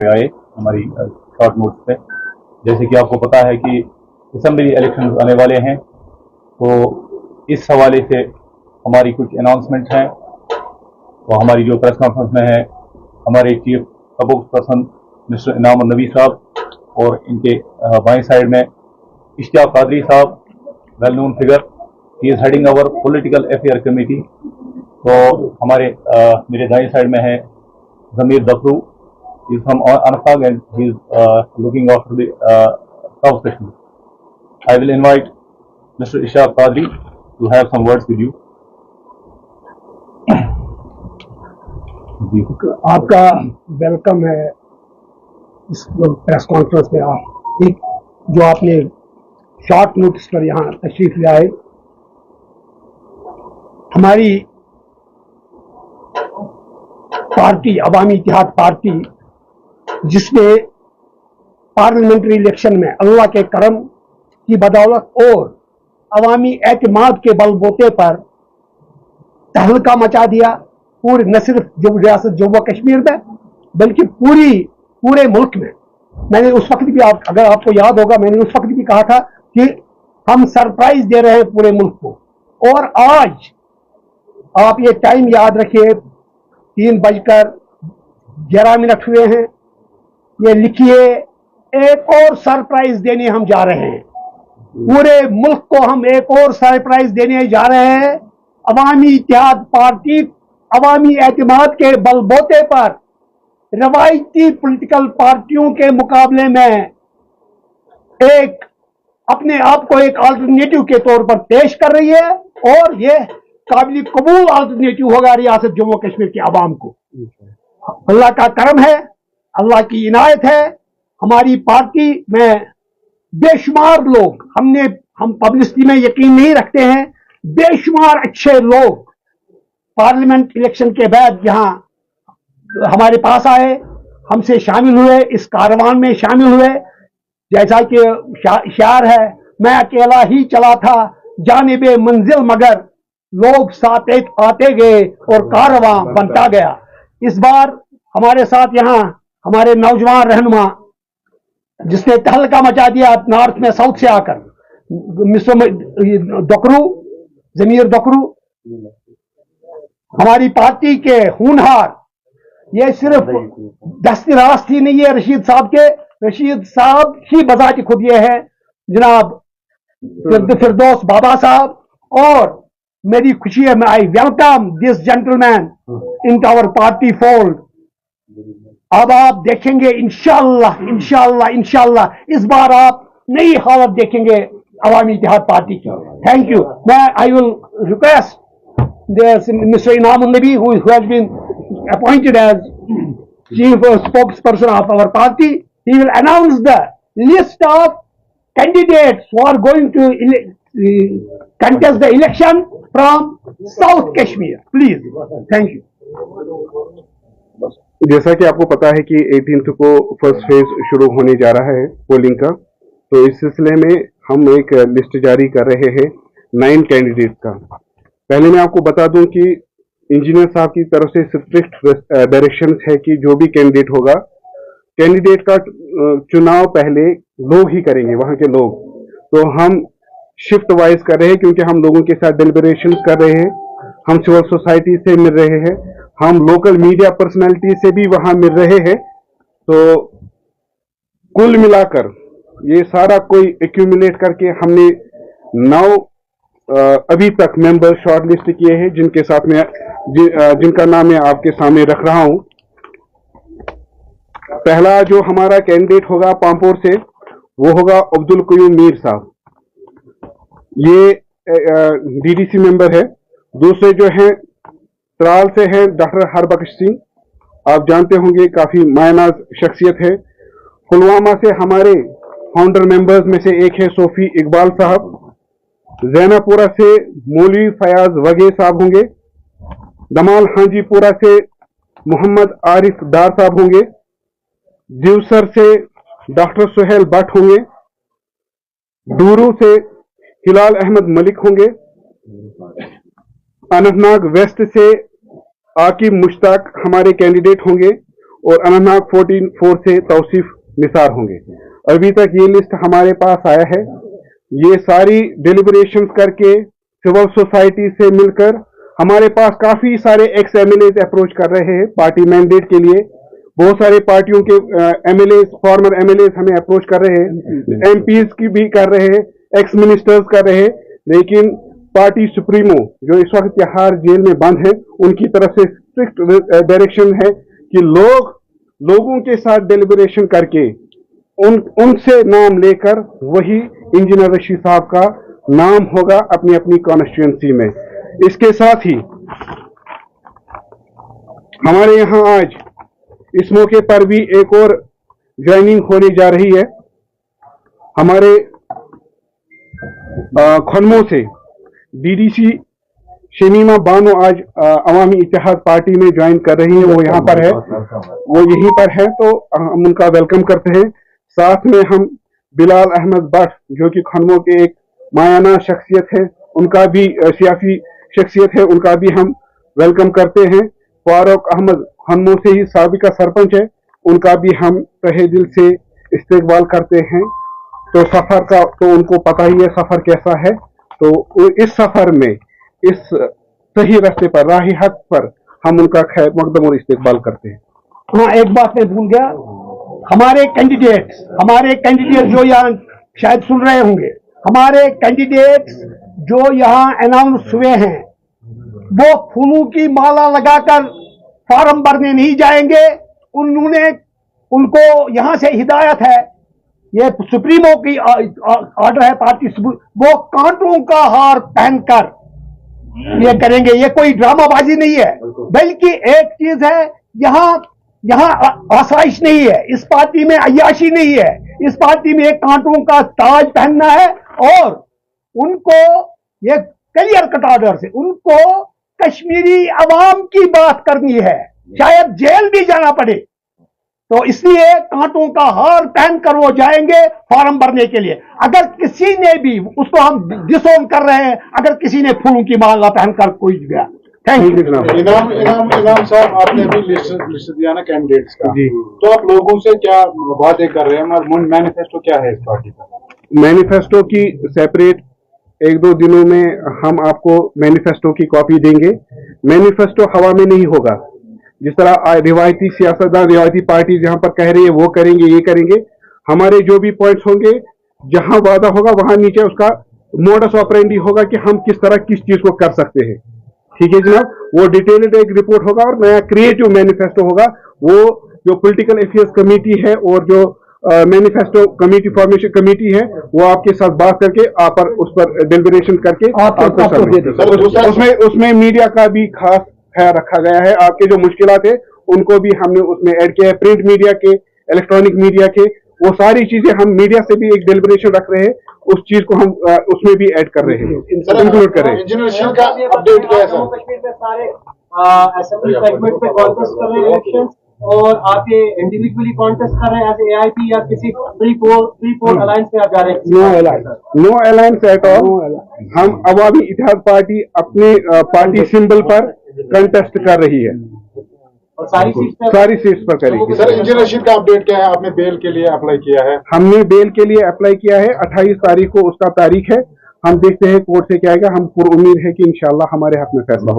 आए हमारी short note पे। जैसे कि आपको पता है कि असेंबली इलेक्शन आने वाले हैं, तो इस हवाले से हमारी कुछ अनाउंसमेंट हैं। तो हमारी जो प्रेस कॉन्फ्रेंस में है, हमारे चीफ स्पोक्स पर्सन मिस्टर इनाम नबी साहब और इनके बाएं साइड में इश्तियाक कादरी साहब, well known figure, he is heading our political affair committee. तो हमारे मेरे दाएं साइड में है जमीर दफरू, he is from Anfag and he is looking after the South Kashmir. I will invite Mr. Ishaq Qadri to have some words with you. आपका welcome है इस press conference में। आप एक जो आपने शॉर्ट नोटिस पर यहाँ तशरीफ ले आए, हमारी पार्टी अवामी इत्तेहाद पार्टी, जिसने पार्लियामेंट्री इलेक्शन में अल्लाह के करम की बदौलत और अवामी एतमाद के बलबूते पर तहलका मचा दिया, पूरे न सिर्फ रियासत जम्मू कश्मीर में बल्कि पूरे मुल्क में। मैंने उस वक्त भी अगर आपको याद होगा, मैंने उस वक्त भी कहा था कि हम सरप्राइज दे रहे हैं पूरे मुल्क को। और आज आप ये टाइम याद रखिए, 3:11 हुए हैं। ये लिखिए, एक और सरप्राइज देने हम जा रहे हैं। पूरे मुल्क को हम एक और सरप्राइज देने जा रहे हैं। अवामी इत्तेहाद पार्टी अवामी एतमाद के बलबूते पर रवायती पॉलिटिकल पार्टियों के मुकाबले में एक अपने आप को एक अल्टरनेटिव के तौर पर पेश कर रही है, और ये काबिल कबूल अल्टरनेटिव होगा रियासत जम्मू कश्मीर के अवाम को। अल्लाह का करम है, अल्लाह की इनायत है। हमारी पार्टी में बेशुमार लोग, हम पब्लिसिटी में यकीन नहीं रखते हैं, बेशुमार अच्छे लोग पार्लियामेंट इलेक्शन के बाद यहाँ हमारे पास आए, हमसे शामिल हुए, इस कारवान में शामिल हुए। जैसा कि शायर है, मैं अकेला ही चला था जानिबे मंजिल, मगर लोग साथ आते गए और कारवां बनता गया। इस बार हमारे साथ यहाँ हमारे नौजवान रहनुमा, जिसने तहलका मचा दिया नॉर्थ में साउथ से आकर, मिस्टर दकरू, जमीर दकरू, हमारी पार्टी के होनहार। ये सिर्फ दस्तरास्त ही नहीं है रशीद साहब के, रशीद साहब ही बजाते खुद ये है जनाब फिरदौस बाबा साहब। और मेरी खुशी है, I welcome this gentleman in our party fold. अब आप देखेंगे इंशाअल्लाह इंशाअल्लाह इंशाअल्लाह इस बार आप नई हालत देखेंगे अवामी इत्तेहाद पार्टी की। Thank you. मैं आई विल रिक्वेस्ट मिस्टर इनाम नबी, who has been appointed as chief spokesperson of our party. He will announce the list of candidates who are going to contest the election from South Kashmir. Please. Thank you. जैसा कि आपको पता है कि 18th को first phase शुरू होने जा रहा है पोलिंग का, तो इस सिलसिले में हम एक लिस्ट जारी कर रहे हैं 9 कैंडिडेट का। पहले मैं आपको बता दूं कि इंजीनियर साहब की तरफ से स्ट्रिक्ट डायरेक्शन है कि जो भी कैंडिडेट होगा, कैंडिडेट का चुनाव पहले लोग ही करेंगे, वहां के लोग। तो हम शिफ्ट वाइज कर रहे हैं, क्योंकि हम लोगों के साथ डिलिबरेशन कर रहे हैं, हम सिविल सोसाइटी से मिल रहे हैं, हम लोकल मीडिया पर्सनालिटी से भी वहां मिल रहे हैं। तो कुल मिलाकर ये सारा कोई एक्यूमुलेट करके हमने 9 अभी तक मेंबर शॉर्ट लिस्ट किए हैं, जिनके साथ में जिनका नाम मैं आपके सामने रख रहा हूं। पहला जो हमारा कैंडिडेट होगा पांपोर से, वो होगा अब्दुल कयूम मीर साहब, ये डीडीसी मेंबर है। दूसरे जो हैं त्राल से हैं डॉक्टर हरबख्श सिंह, आप जानते होंगे काफी मायनाज शख्सियत है। पुलवामा से हमारे फाउंडर मेंबर्स में से एक है सोफी इकबाल साहब। जैनापुरा से मौलवी फयाज वगे साहब होंगे। दमाल हाजीपुरा से मोहम्मद आरिफ डार साहब होंगे। दिवसर से डॉक्टर सुहेल भट्ट होंगे। डूरू से हिलाल अहमद मलिक होंगे। अनंतनाग वेस्ट से आकिब मुश्ताक हमारे कैंडिडेट होंगे। और अनंतनाग 14 से तौसीफ निसार होंगे। अभी तक ये लिस्ट हमारे पास आया है। ये सारी डिलिब्रेशन करके सिविल सोसाइटी से मिलकर हमारे पास काफी सारे एक्स एमएलए अप्रोच कर रहे हैं पार्टी मैंडेट के लिए। बहुत सारे पार्टियों के एमएलए, फॉर्मर एमएलए हमें अप्रोच कर रहे हैं, एमपीज की भी कर रहे हैं, एक्स मिनिस्टर्स कर रहे हैं, लेकिन पार्टी सुप्रीमो जो इस वक्त तिहाड़ जेल में बंद है, उनकी तरफ से स्ट्रिक्ट डायरेक्शन है कि लोगों के साथ डिलिब्रेशन करके उनसे नाम लेकर वही इंजीनियर रशीद साहब का नाम होगा अपनी अपनी कॉन्स्टिट्यूंसी में। इसके साथ ही हमारे यहाँ आज इस मौके पर भी एक और ज्वाइनिंग होने जा रही है। हमारे खनमो से डीडीसी शमीमा बानो आज अवामी इत्तेहाद पार्टी में ज्वाइन कर रही है। वो यहाँ पर है, वो यहीं पर है, तो हम उनका वेलकम करते हैं। साथ में हम बिलाल अहमद भट्ट जो कि खनमो के एक मायाना शख्सियत है, उनका भी सियासी शख्सियत है, उनका भी हम वेलकम करते हैं। फारूक अहमद खनमो से ही साबिका सरपंच है, उनका भी हम तहे दिल से इस्तकबाल करते हैं। तो सफर का तो उनको पता ही है सफर कैसा है, तो इस सफर में इस सही रास्ते पर, राही हक पर हम उनका खैर मकदम और इस्तकबाल करते हैं। हाँ, एक बात मैं भूल गया, हमारे कैंडिडेट जो यहाँ शायद सुन रहे होंगे, हमारे कैंडिडेट्स जो यहाँ अनाउंस हुए हैं वो फूलों की माला लगाकर फॉर्म भरने नहीं जाएंगे। उनको यहाँ से हिदायत है, ये सुप्रीमो की ऑर्डर है पार्टी, वो कांटों का हार पहनकर ये करेंगे। ये कोई ड्रामाबाजी नहीं है, बल्कि एक चीज है, यहाँ आसाइश नहीं है, इस पार्टी में अय्याशी नहीं है, इस पार्टी में एक कांटों का ताज पहनना है और उनको ये क्लियर कट ऑर्डर से उनको कश्मीरी अवाम की बात करनी है, शायद जेल भी जाना पड़े, तो इसलिए कांटों का हार पहनकर वो जाएंगे फॉर्म भरने के लिए। अगर किसी ने भी, उसको हम डिसोन कर रहे हैं, अगर किसी ने फूलों की माला पहनकर कोई गया। Thank you. इनाम साहब, आपने अभी लिस्ट दिया ना कैंडिडेट्स का, तो आप लोगों से क्या वादे कर रहे हैं और मैनिफेस्टो क्या है इस पार्टी का? मैनिफेस्टो की सेपरेट 1-2 दिनों में हम आपको मैनिफेस्टो की कॉपी देंगे। मैनिफेस्टो हवा में नहीं होगा, जिस तरह रिवायती सियासतदान, रिवायती पार्टी जहां पर कह रही है वो करेंगे, ये करेंगे। हमारे जो भी पॉइंट्स होंगे, जहां वादा होगा वहां नीचे उसका मोडस ऑपरेंडी होगा कि हम किस तरह किस चीज को कर सकते हैं। ठीक है जनाब, वो डिटेल्ड एक रिपोर्ट होगा और नया क्रिएटिव मैनिफेस्टो होगा। वो जो पॉलिटिकल अफेयर्स कमेटी है और जो मैनिफेस्टो कमेटी, फॉर्मेशन कमेटी है, वो आपके साथ बात करके आप पर उस पर डिलिब्रेशन करके उसमें मीडिया का भी खास ख्याल रखा गया है। आपके जो मुश्किलात है उनको भी हमने उसमें ऐड किया है, प्रिंट मीडिया के, इलेक्ट्रॉनिक मीडिया के, वो सारी चीजें हम मीडिया से भी एक डिलिब्रेशन रख रहे हैं, उस चीज को हम उसमें भी ऐड कर रहे हैं, इंक्लूड कर रहे हैं। इंजीनियर का अपडेट क्या है सर? कश्मीर में सारे असेंबली सेगमेंट पे कॉन्टेस्ट कर रहे हैं इलेक्शंस, और आके इंडिविजुअली कॉन्टेस्ट कर रहे हैं एज एआईपी या किसी प्री पोल अलायंस में आप जा रहे हैं? No alliance at all. हम अवामी इत्तेहाद पार्टी अपने पार्टी सिंबल पर कंटेस्ट कर रही है और सारी सीट्स पर करेगी। सर, इंजीनियर रशीद का अपडेट क्या है? आपने बेल के लिए अप्लाई किया है? हमने बेल के लिए अप्लाई किया है, 28 तारीख को उसका तारीख है। हम देखते हैं कोर्ट से क्या आएगा। हम पूरी उम्मीद है कि इंशाल्लाह हमारे हक में फैसला हो।